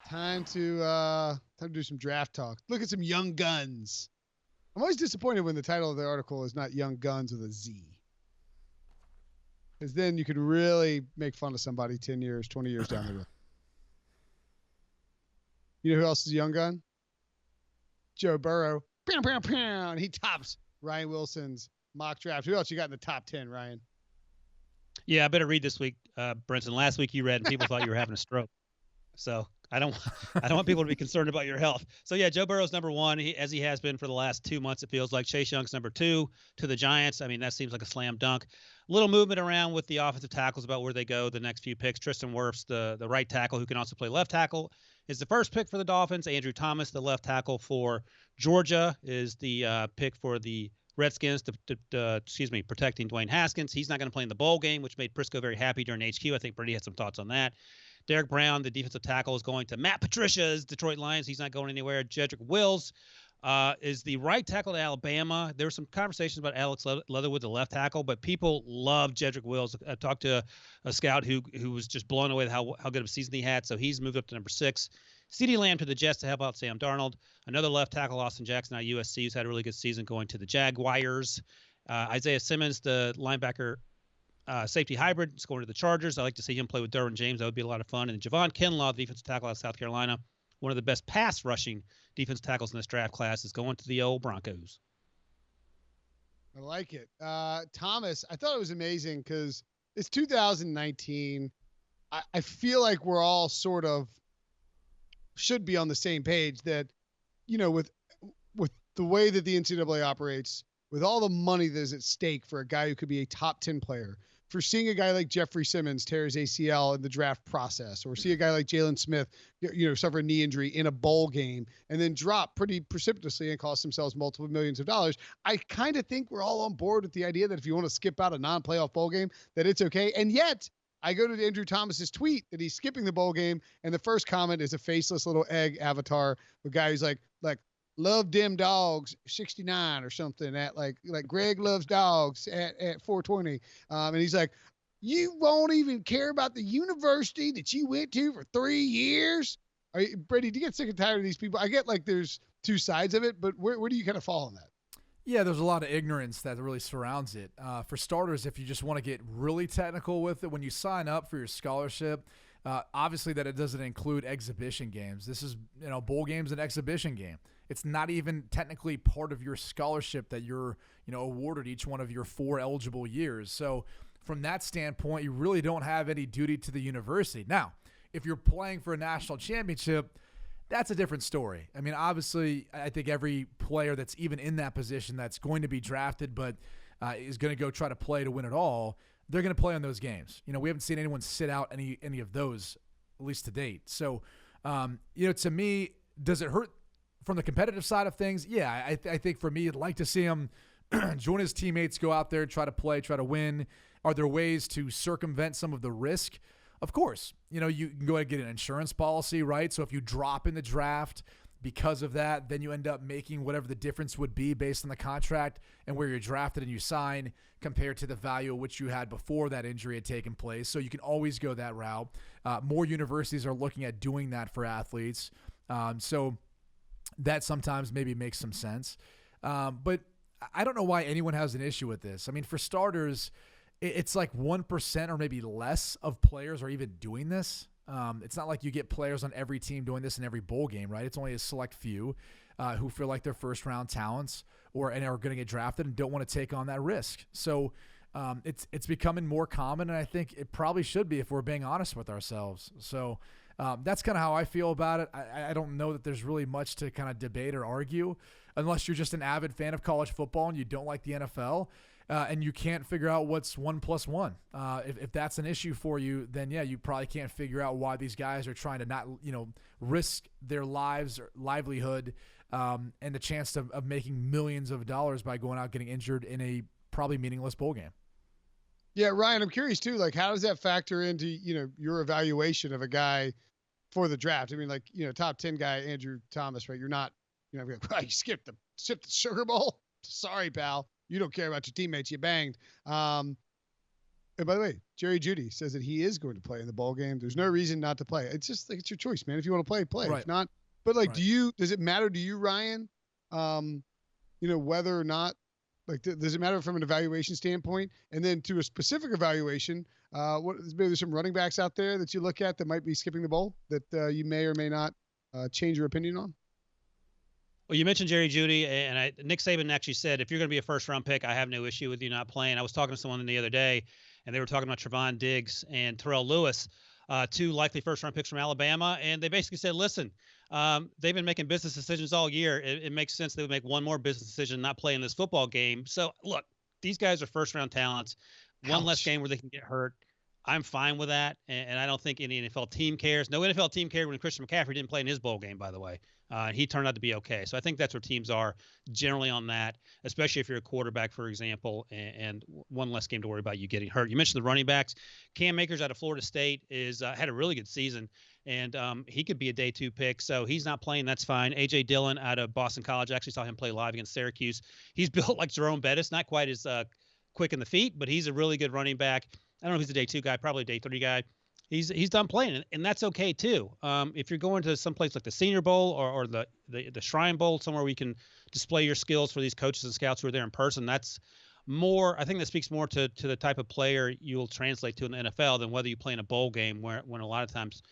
Time to do some draft talk. Look at some young guns. I'm always disappointed when the title of the article is not Young Guns with a Z. Because then you could really make fun of somebody 10 years, 20 years down the road. You know who else is a young gun? Joe Burrow. Pow, pow, pow. And he tops Ryan Wilson's mock draft. Who else you got in the top 10, Ryan? Yeah, I better read this week, Brinson. Last week you read and people thought you were having a stroke. So I don't want people to be concerned about your health. So yeah, Joe Burrow's number one, as he has been for the last 2 months. It feels like Chase Young's number two to the Giants. I mean, that seems like a slam dunk. Little movement around with the offensive tackles about where they go the next few picks. Tristan Wirfs, the right tackle who can also play left tackle, is the first pick for the Dolphins. Andrew Thomas, the left tackle for Georgia, is the pick for the Redskins protecting Dwayne Haskins. He's not going to play in the bowl game, which made Prisco very happy during HQ. I think Brady had some thoughts on that. Derek Brown, the defensive tackle, is going to Matt Patricia's Detroit Lions. He's not going anywhere. Jedrick Wills is the right tackle to Alabama. There were some conversations about Alex Leatherwood, the left tackle, but people love Jedrick Wills. I talked to a scout who was just blown away with how good of a season he had, so he's moved up to number 6. CeeDee Lamb to the Jets to help out Sam Darnold. Another left tackle, Austin Jackson out of USC, who's had a really good season, going to the Jaguars. Isaiah Simmons, the linebacker safety hybrid, is going to the Chargers. I like to see him play with Derwin James. That would be a lot of fun. And Javon Kinlaw, the defensive tackle out of South Carolina, one of the best pass rushing defensive tackles in this draft class, is going to the old Broncos. I like it. Thomas, I thought it was amazing because it's 2019. I feel like we're all sort of should be on the same page that, with the way that the NCAA operates, with all the money that is at stake for a guy who could be a top 10 player, for seeing a guy like Jeffrey Simmons tear his ACL in the draft process, or see a guy like Jalen Smith, suffer a knee injury in a bowl game and then drop pretty precipitously and cost themselves multiple millions of dollars. I kind of think we're all on board with the idea that if you want to skip out a non-playoff bowl game, that it's okay. And yet I go to Andrew Thomas's tweet that he's skipping the bowl game, and the first comment is a faceless little egg avatar, a guy who's like love them dogs 69 or something, at like Greg loves dogs at 420. And he's like, you won't even care about the university that you went to for 3 years. Brady, do you get sick and tired of these people? I get like there's two sides of it, but where do you kind of fall on that? Yeah, there's a lot of ignorance that really surrounds it. For starters, if you just want to get really technical with it, when you sign up for your scholarship, obviously that it doesn't include exhibition games. This is, bowl games an exhibition game. It's not even technically part of your scholarship that you're, awarded each one of your 4 eligible years. So from that standpoint, you really don't have any duty to the university. Now, if you're playing for a national championship, that's a different story. I mean, obviously, I think every player that's even in that position that's going to be drafted but is going to go try to play to win it all, they're going to play on those games. We haven't seen anyone sit out any of those, at least to date. So, to me, does it hurt from the competitive side of things? Yeah, I think for me, I'd like to see him join his teammates, go out there, try to play, try to win. Are there ways to circumvent some of the risk? Of course. You can go ahead and get an insurance policy, right? So if you drop in the draft because of that, then you end up making whatever the difference would be based on the contract and where you're drafted and you sign compared to the value of which you had before that injury had taken place. So you can always go that route. More universities are looking at doing that for athletes. So that sometimes maybe makes some sense. But I don't know why anyone has an issue with this. I mean, for starters, it's like 1% or maybe less of players are even doing this. It's not like you get players on every team doing this in every bowl game, right? It's only a select few who feel like they're first-round talents and are going to get drafted and don't want to take on that risk. So it's becoming more common, and I think it probably should be if we're being honest with ourselves. So that's kind of how I feel about it. I don't know that there's really much to kind of debate or argue unless you're just an avid fan of college football and you don't like the NFL. And you can't figure out what's 1 + 1. If that's an issue for you, then yeah, you probably can't figure out why these guys are trying to not, risk their lives or livelihood and the chance of making millions of dollars by going out getting injured in a probably meaningless bowl game. Yeah, Ryan, I'm curious too. Like, how does that factor into your evaluation of a guy for the draft? I mean, like top 10 guy Andrew Thomas, right? You're not you skipped the Sugar Bowl. Sorry, pal. You don't care about your teammates. You banged. And by the way, Jerry Jeudy says that he is going to play in the bowl game. There's no reason not to play. It's just like it's your choice, man. If you want to play, play. Right. If not, but like, Right. does it matter to you, Ryan? Whether or not, like, does it matter from an evaluation standpoint? And then to a specific evaluation, maybe there's some running backs out there that you look at that might be skipping the bowl that you may or may not change your opinion on. Well, you mentioned Jerry Jeudy, and Nick Saban actually said, if you're going to be a first-round pick, I have no issue with you not playing. I was talking to someone the other day, and they were talking about Trevon Diggs and Terrell Lewis, two likely first-round picks from Alabama, and they basically said, listen, they've been making business decisions all year. It makes sense they would make one more business decision, not play in this football game. So, look, these guys are first-round talents. One less game where they can get hurt. I'm fine with that, and I don't think any NFL team cares. No NFL team cared when Christian McCaffrey didn't play in his bowl game, by the way. He turned out to be okay. So I think that's where teams are generally on that, especially if you're a quarterback, for example, and one less game to worry about you getting hurt. You mentioned the running backs. Cam Akers out of Florida State had a really good season, and he could be a day 2 pick. So he's not playing. That's fine. A.J. Dillon out of Boston College. I actually saw him play live against Syracuse. He's built like Jerome Bettis, not quite as quick in the feet, but he's a really good running back. I don't know if he's a day 2 guy, probably a day 3 guy. He's done playing, and that's okay too. If you're going to some place like the Senior Bowl or the Shrine Bowl, somewhere where you can display your skills for these coaches and scouts who are there in person, that's more. I think that speaks more to the type of player you'll translate to in the NFL than whether you play in a bowl game, when a lot of times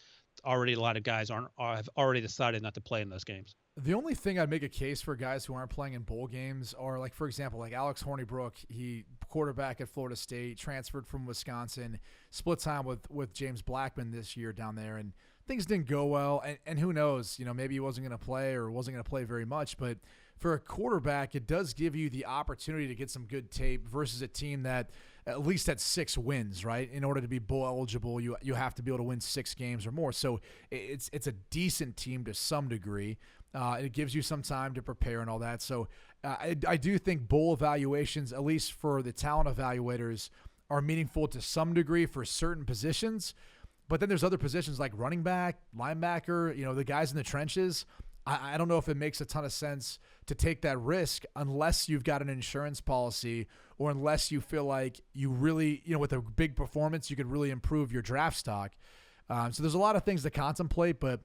already a lot of guys have already decided not to play in those games. The only thing I'd make a case for guys who aren't playing in bowl games are, like, for example, like Alex Hornibrook, he quarterback at Florida State, transferred from Wisconsin, split time with James Blackman this year down there, and things didn't go well. And who knows, maybe he wasn't going to play or wasn't going to play very much. But for a quarterback, it does give you the opportunity to get some good tape versus a team that at least had 6 wins, right? In order to be bowl eligible, you have to be able to win 6 games or more. So it's a decent team to some degree. It gives you some time to prepare and all that. So I do think bowl evaluations, at least for the talent evaluators, are meaningful to some degree for certain positions. But then there's other positions like running back, linebacker, the guys in the trenches. I don't know if it makes a ton of sense to take that risk unless you've got an insurance policy or unless you feel like you really, with a big performance, you could really improve your draft stock. So there's a lot of things to contemplate, but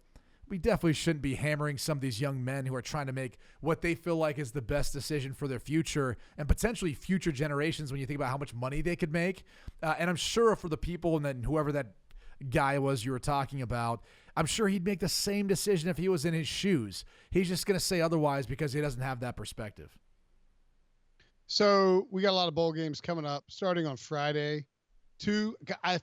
we definitely shouldn't be hammering some of these young men who are trying to make what they feel like is the best decision for their future and potentially future generations when you think about how much money they could make. And I'm sure for the people and then whoever that guy was you were talking about, I'm sure he'd make the same decision if he was in his shoes. He's just going to say otherwise because he doesn't have that perspective. So we got a lot of bowl games coming up starting on Friday. I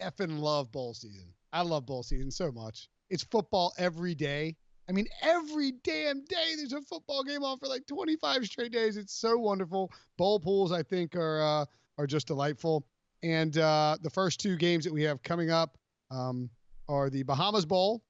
effing love bowl season. I love bowl season so much. It's football every day. I mean, every damn day there's a football game on for like 25 straight days. It's so wonderful. Bowl pools, I think, are just delightful. And the first 2 games that we have coming up are the Bahamas Bowl.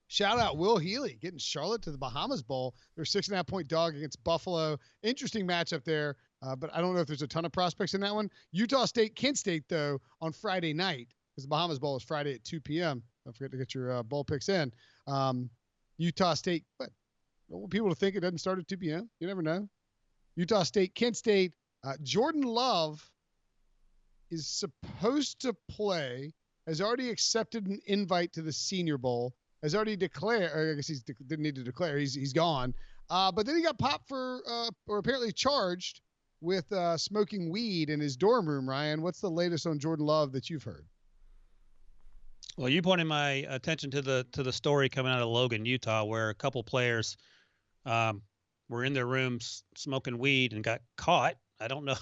Shout out Will Healy getting Charlotte to the Bahamas Bowl. They're 6.5-point dog against Buffalo. Interesting matchup there, but I don't know if there's a ton of prospects in that one. Utah State, Kent State, though, on Friday night, because the Bahamas Bowl is Friday at 2 p.m. Don't forget to get your bowl picks in. Utah State, I don't want people to think it doesn't start at 2 p.m. You never know. Utah State, Kent State. Jordan Love is supposed to play, has already accepted an invite to the Senior Bowl, has already declared, or I guess he didn't need to declare, he's gone. But then he got popped or apparently charged with smoking weed in his dorm room. Ryan, what's the latest on Jordan Love that you've heard? Well, you pointed my attention to the story coming out of Logan, Utah, where a couple players were in their rooms smoking weed and got caught. I don't know.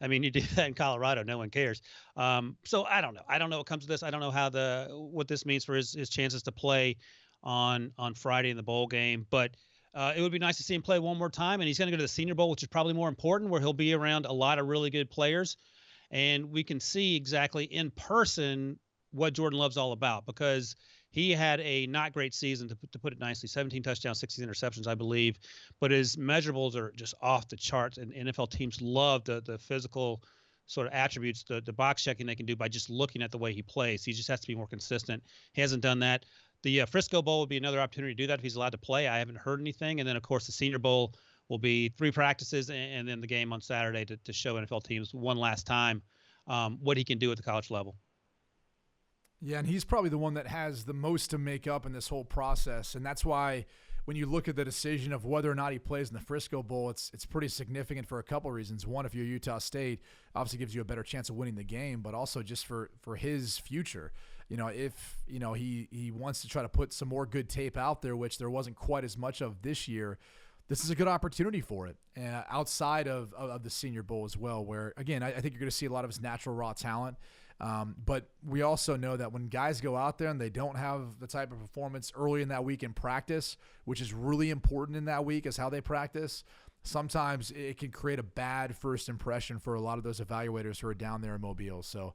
You do that in Colorado. No one cares. So I don't know. I don't know what comes to this. I don't know what this means for his chances to play on Friday in the bowl game. But it would be nice to see him play one more time. And he's going to go to the Senior Bowl, which is probably more important, where he'll be around a lot of really good players. And we can see exactly in person what Jordan Love's all about, because he had a not great season, to put it nicely. 17 touchdowns, 16 interceptions, I believe. But his measurables are just off the charts. And NFL teams love the physical sort of attributes, the box checking they can do by just looking at the way he plays. He just has to be more consistent. He hasn't done that. The Frisco Bowl would be another opportunity to do that if he's allowed to play. I haven't heard anything. And then, of course, the Senior Bowl will be 3 practices and then the game on Saturday to show NFL teams one last time what he can do at the college level. Yeah, and he's probably the one that has the most to make up in this whole process, and that's why when you look at the decision of whether or not he plays in the Frisco Bowl, it's pretty significant for a couple of reasons. One, if you're Utah State, obviously gives you a better chance of winning the game, but also just for his future. If he wants to try to put some more good tape out there, which there wasn't quite as much of this year, this is a good opportunity for it outside of the Senior Bowl as well, where, again, I think you're going to see a lot of his natural raw talent. But we also know that when guys go out there and they don't have the type of performance early in that week in practice, which is really important in that week is how they practice, sometimes it can create a bad first impression for a lot of those evaluators who are down there in Mobile. So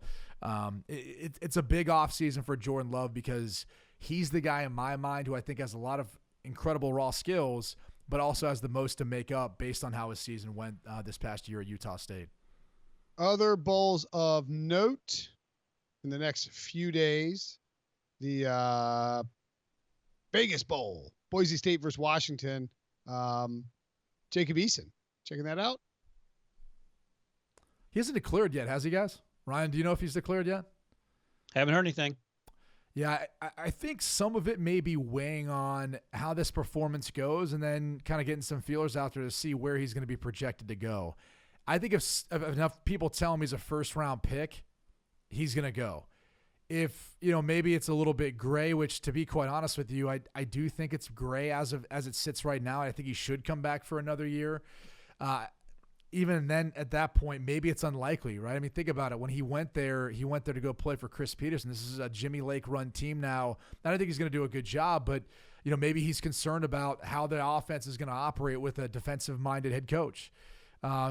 it's a big offseason for Jordan Love because he's the guy in my mind who I think has a lot of incredible raw skills, but also has the most to make up based on how his season went this past year at Utah State. Other bowls of note in the next few days, the Vegas Bowl, Boise State versus Washington. Jacob Eason, checking that out? He hasn't declared yet, has he, guys? Ryan, do you know if he's declared yet? Haven't heard anything. Yeah, I think some of it may be weighing on how this performance goes and then kind of getting some feelers out there to see where he's going to be projected to go. I think if enough people tell him he's a first-round pick, he's going to go. If, maybe it's a little bit gray, which to be quite honest with you, I do think it's gray as it sits right now. I think he should come back for another year. Even then, at that point, maybe it's unlikely, right? I mean, think about it. When he went there to go play for Chris Peterson. This is a Jimmy Lake-run team now. I don't think he's going to do a good job, but maybe he's concerned about how the offense is going to operate with a defensive-minded head coach.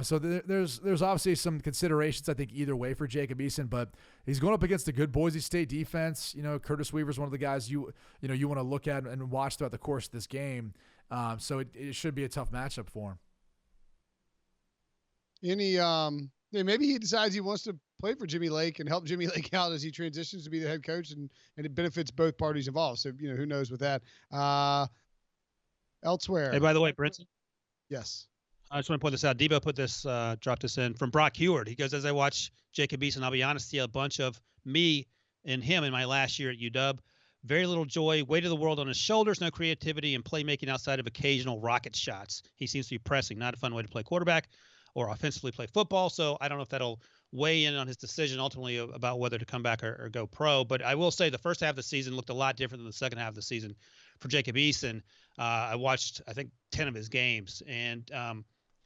So there's obviously some considerations, I think, either way for Jacob Eason, but he's going up against a good Boise State defense. Curtis Weaver's one of the guys you want to look at and watch throughout the course of this game. So it should be a tough matchup for him. Maybe he decides he wants to play for Jimmy Lake and help Jimmy Lake out as he transitions to be the head coach, and it benefits both parties involved. So, who knows with that. Elsewhere. Hey, by the way, Brinson. Yes. I just want to point this out. Debo dropped this in from Brock Heward. He goes, as I watch Jacob Eason, I'll be honest, see a bunch of me and him in my last year at UW. Very little joy, weight of the world on his shoulders, no creativity, and playmaking outside of occasional rocket shots. He seems to be pressing, not a fun way to play quarterback or offensively play football. So I don't know if that'll weigh in on his decision ultimately about whether to come back or go pro. But I will say the first half of the season looked a lot different than the second half of the season for Jacob Eason. I watched, I think, 10 of his games, and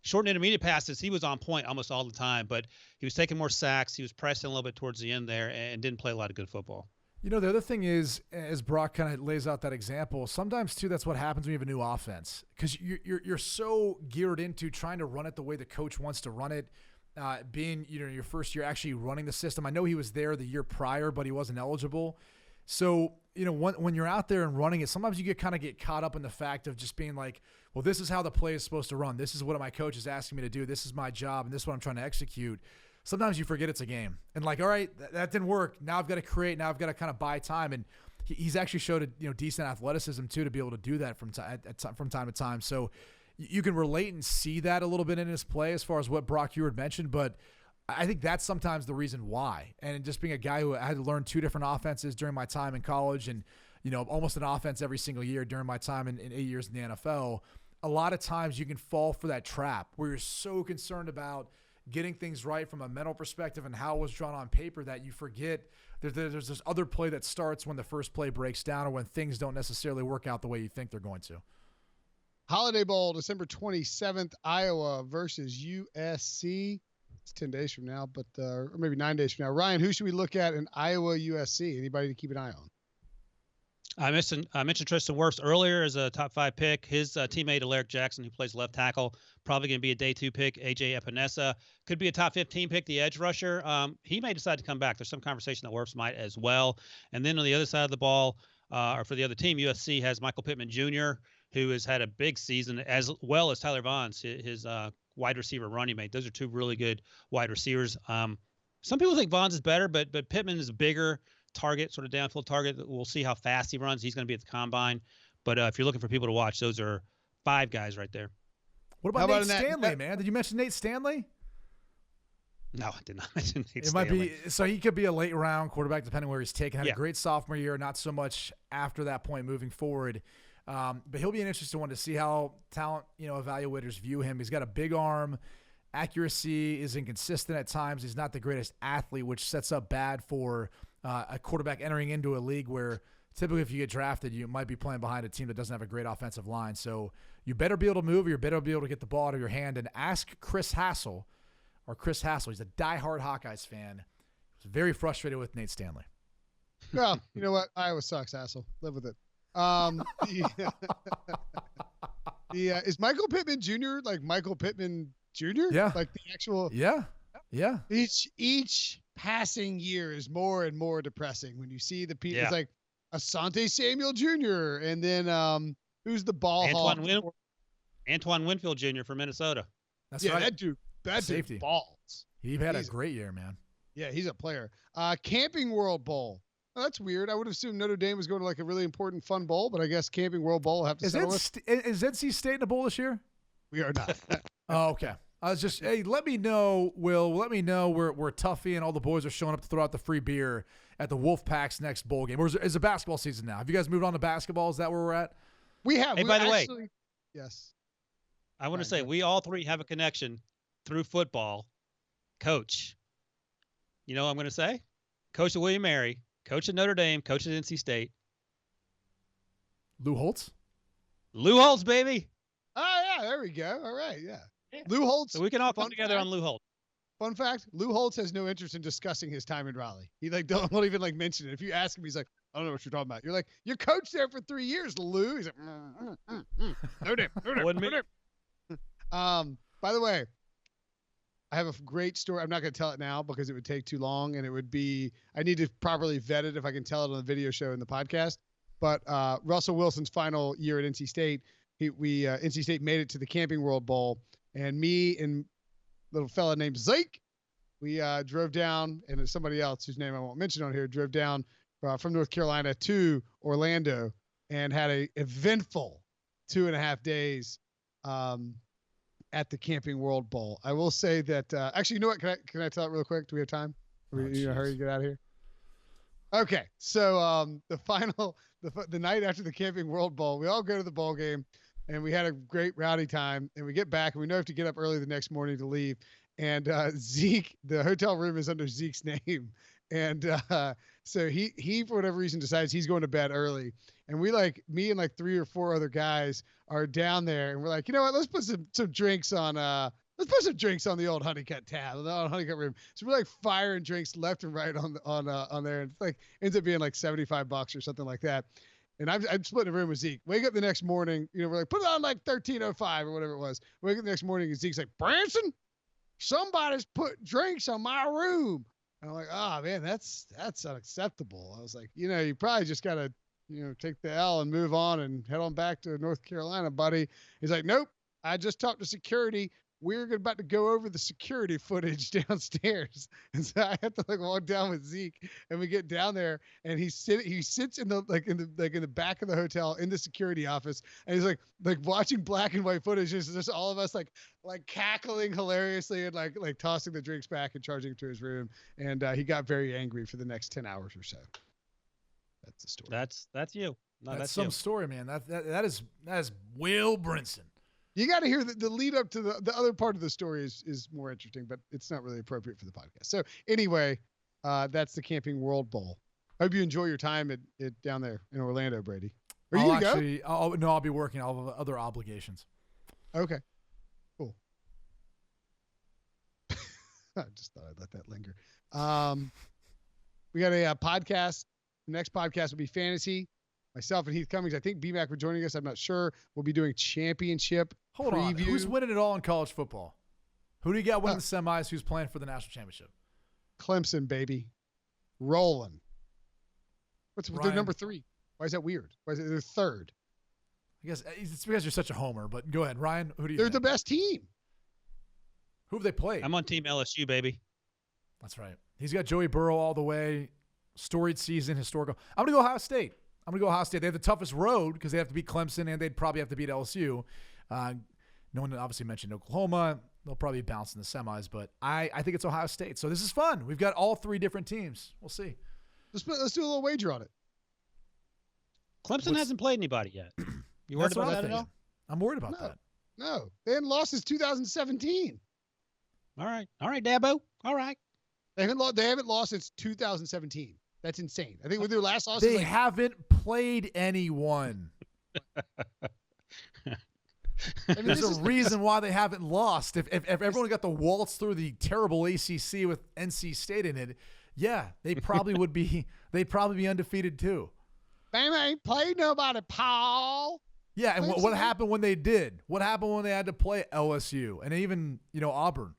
short and intermediate passes, he was on point almost all the time, but he was taking more sacks. He was pressing a little bit towards the end there and didn't play a lot of good football. The other thing is, as Brock kind of lays out that example, sometimes too that's what happens when you have a new offense, because you're so geared into trying to run it the way the coach wants to run it. Being your first year actually running the system. I know he was there the year prior, but he wasn't eligible. So when you're out there and running it, sometimes you get caught up in the fact of just being like, well, this is how the play is supposed to run. This is what my coach is asking me to do. This is my job, and this is what I'm trying to execute. Sometimes you forget it's a game. And all right, that didn't work. Now I've got to create. Now I've got to kind of buy time. And he's actually showed a decent athleticism too to be able to do that from time to time. So you can relate and see that a little bit in his play as far as what Brock Heward mentioned. But I think that's sometimes the reason why. And just being a guy who had to learn two different offenses during my time in college and, almost an offense every single year during my time in 8 years in the NFL, a lot of times you can fall for that trap where you're so concerned about getting things right from a mental perspective and how it was drawn on paper that you forget there's this other play that starts when the first play breaks down or when things don't necessarily work out the way you think they're going to. Holiday Bowl, December 27th, Iowa versus USC. It's 10 days from now, but or maybe 9 days from now. Ryan, who should we look at in Iowa, USC? Anybody to keep an eye on? I mentioned Tristan Wirfs earlier as a top 5 pick. His teammate, Alaric Jackson, who plays left tackle, probably going to be a day 2 pick. AJ Epinesa could be a top 15 pick, the edge rusher. He may decide to come back. There's some conversation that Wirfs might as well. And then on the other side of the ball, or for the other team, USC has Michael Pittman Jr., who has had a big season, as well as Tyler Vaughns, his wide receiver running mate. Those are two really good wide receivers. Some people think Vaughns is better, but Pittman is a bigger target, sort of downfield target. We'll see how fast he runs. He's going to be at the combine. But if you're looking for people to watch, those are 5 guys right there. What about Nate Stanley, man? Did you mention Nate Stanley? No, I did not mention Nate It might Stanley. be so he could be a late round quarterback depending where he's taken. Had Yeah. a great sophomore year, not so much after that point moving forward. But he'll be an interesting one to see how talent evaluators view him. He's got a big arm. Accuracy is inconsistent at times. He's not the greatest athlete, which sets up bad for a quarterback entering into a league where typically if you get drafted, you might be playing behind a team that doesn't have a great offensive line. So you better be able to move, or you better be able to get the ball out of your hand. And ask Chris Hassel. He's a diehard Hawkeyes fan. He was very frustrated with Nate Stanley. Well, you know what? Iowa sucks, asshole. Live with it. Is Michael Pittman Jr. like Michael Pittman Jr.? Yeah. Like the actual. Yeah. Each passing year is more and more depressing when you see the people. Yeah. It's like Asante Samuel Jr. and then who's the ball hawk? Antoine Winfield Jr. from Minnesota. That's Yeah, right. that Safety. dude balls. He had a great year, man. Yeah, he's a player. Camping World Bowl. Oh, that's weird. I would have assumed Notre Dame was going to like a really important fun bowl, but I guess Camping World Bowl will have to settle with. Is NC State in a bowl this year? We are not. Oh, okay. I was just, hey, let me know, Will. Let me know where Tuffy and all the boys are showing up to throw out the free beer at the Wolfpack's next bowl game. Or is the basketball season now? Have you guys moved on to basketball? Is that where we're at? We have. Hey, by the way, yes. I want to Right, say we all three have a connection through football. Coach. You know what I'm going to say? Coach of William Mary, coach at Notre Dame, coach at NC State. Lou Holtz? Lou Holtz, baby. Oh, yeah. There we go. All right. Yeah. Lou Holtz. So we can all come Fun together fact. on Lou Holtz. Fun fact, Lou Holtz has no interest in discussing his time in Raleigh. He won't even mention it. If you ask him, he's like, I don't know what you're talking about. You're like, you're coach there for 3 years, Lou. He's like, no damn. By the way, I have a great story. I'm not going to tell it now because it would take too long, and I need to properly vet it if I can tell it on the video show and the podcast. But Russell Wilson's final year at NC State, NC State made it to the Camping World Bowl, and me and little fella named Zeke, we drove down, and there's somebody else whose name I won't mention on here, drove down from North Carolina to Orlando and had a eventful 2.5 days at the Camping World Bowl. I will say that actually, you know what? Can I tell it real quick? Do we have time? Are we in a hurry to get out of here? Okay, so the night after the Camping World Bowl, we all go to the bowl game, and we had a great rowdy time. And we get back, and we know we have to get up early the next morning to leave. And Zeke, the hotel room is under Zeke's name, and so he for whatever reason decides he's going to bed early. And me and 3 or 4 other guys are down there, and we're like, you know what? Let's put some drinks on. Let's put some drinks on the old Honeycutt tab, the old Honeycutt room. So we're firing drinks left and right on there, and it's ends up being $75 or something like that. And I'm splitting a room with Zeke. Wake up the next morning, we're like, put it on 13:05 or whatever it was. Wake up the next morning, and Zeke's like, Brinson, somebody's put drinks on my room. And I'm like, oh man, that's unacceptable. I was like, you probably just gotta, take the L and move on and head on back to North Carolina, buddy. He's like, nope, I just talked to security. We're about to go over the security footage downstairs. And so I have to walk down with Zeke, and we get down there, and he sits in the back of the hotel in the security office, and he's like watching black and white footage. It's just all of us like cackling hilariously and like tossing the drinks back and charging to his room. And he got very angry for the next 10 hours or so. That's the story. That's you. No, that's some story, man. That is Will Brinson. You got to hear the lead up to the other part of the story is more interesting, but it's not really appropriate for the podcast. So anyway, that's the Camping World Bowl. I hope you enjoy your time at down there in Orlando, Brady. Are you going to go? I'll be working. I'll have other obligations. Okay, cool. I just thought I'd let that linger. We got a podcast. The next podcast will be fantasy. Myself and Heath Cummings. I think BMAC for joining us. I'm not sure. We'll be doing championship Hold preview. on. Who's winning it all in college football? Who do you got winning the semis? Who's playing for the national championship? Clemson, baby. Rolling. They're number 3. Why is that weird? Why is it they're 3rd? I guess it's because you're such a homer, but go ahead. Ryan, who do you They're think? the best team. Who have they played? I'm on Team LSU, baby. That's right. He's got Joey Burrow all the way. Storied season, historical. I'm going to go Ohio State. They have the toughest road because they have to beat Clemson, and they'd probably have to beat LSU. No one obviously mentioned Oklahoma. They'll probably bounce in the semis, but I think it's Ohio State. So this is fun. We've got all 3 different teams. We'll see. Let's do a little wager on it. Clemson hasn't played anybody yet. You worried about that at all? I'm worried about that. No, they hadn't lost since 2017. All right, Dabo. All right. They haven't lost since 2017. That's insane. I think with their last loss, they haven't played anyone. There's a reason why they haven't lost. If everyone got the waltz through the terrible ACC with NC State in it, yeah, they probably would be. They'd probably be undefeated too. Bama ain't played nobody, Paul. Yeah, and what happened when they did? What happened when they had to play LSU and even Auburn?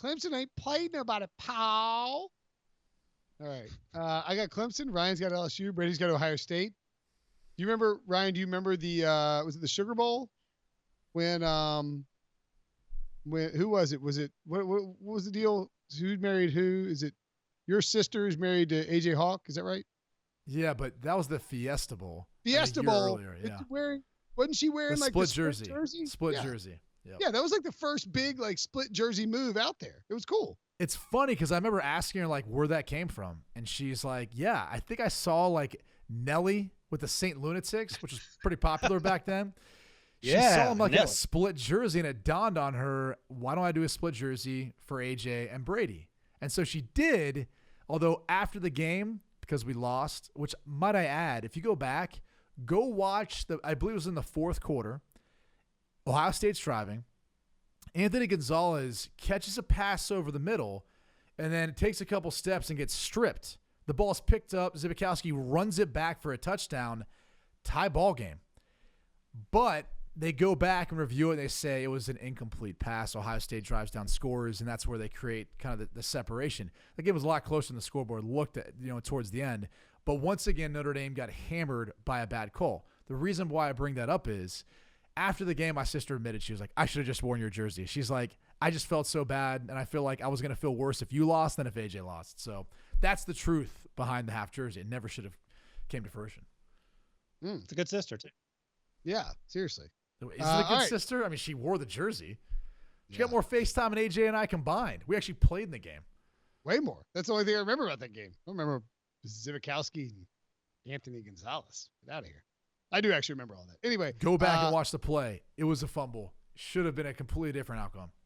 Clemson ain't played nobody, Paul. All right, I got Clemson. Ryan's got LSU. Brady's got Ohio State. Do you remember, Ryan? Do you remember the was it the Sugar Bowl when who was it? Was it what was the deal? Who married who? Is it your sister is married to AJ Hawk? Is that right? Yeah, but that was the Fiesta Bowl. Fiesta Bowl. Earlier, yeah. Wasn't she wearing like split the jersey? Split yeah. jersey. Yep. Yeah, that was like the first big like split jersey move out there. It was cool. It's funny because I remember asking her like where that came from, and she's like, "Yeah, I think I saw like Nelly with the St. Lunatics, which was pretty popular back then." She saw him like in a split jersey, and it dawned on her, why don't I do a split jersey for AJ and Brady? And so she did, although after the game, because we lost, which might I add, if you go back, go watch I believe it was in the 4th quarter, Ohio State's driving. Anthony Gonzalez catches a pass over the middle, and then it takes a couple steps and gets stripped. The ball's picked up. Zbikowski runs it back for a touchdown. Tie ball game. But they go back and review it, and they say it was an incomplete pass. Ohio State drives down, scores, and that's where they create kind of the separation. The game was a lot closer than the scoreboard looked at, towards the end. But once again, Notre Dame got hammered by a bad call. The reason why I bring that up is after the game, my sister admitted, she was like, I should have just worn your jersey. She's like, I just felt so bad, and I feel like I was going to feel worse if you lost than if AJ lost. So that's the truth behind the half jersey. It never should have came to fruition. It's a good sister, too. Yeah, seriously. Is it a good sister? I mean, she wore the jersey. She got more FaceTime than AJ and I combined. We actually played in the game. Way more. That's the only thing I remember about that game. I don't remember Zbikowski and Anthony Gonzalez. Get out of here. I do actually remember all that. Anyway. Go back and watch the play. It was a fumble. Should have been a completely different outcome.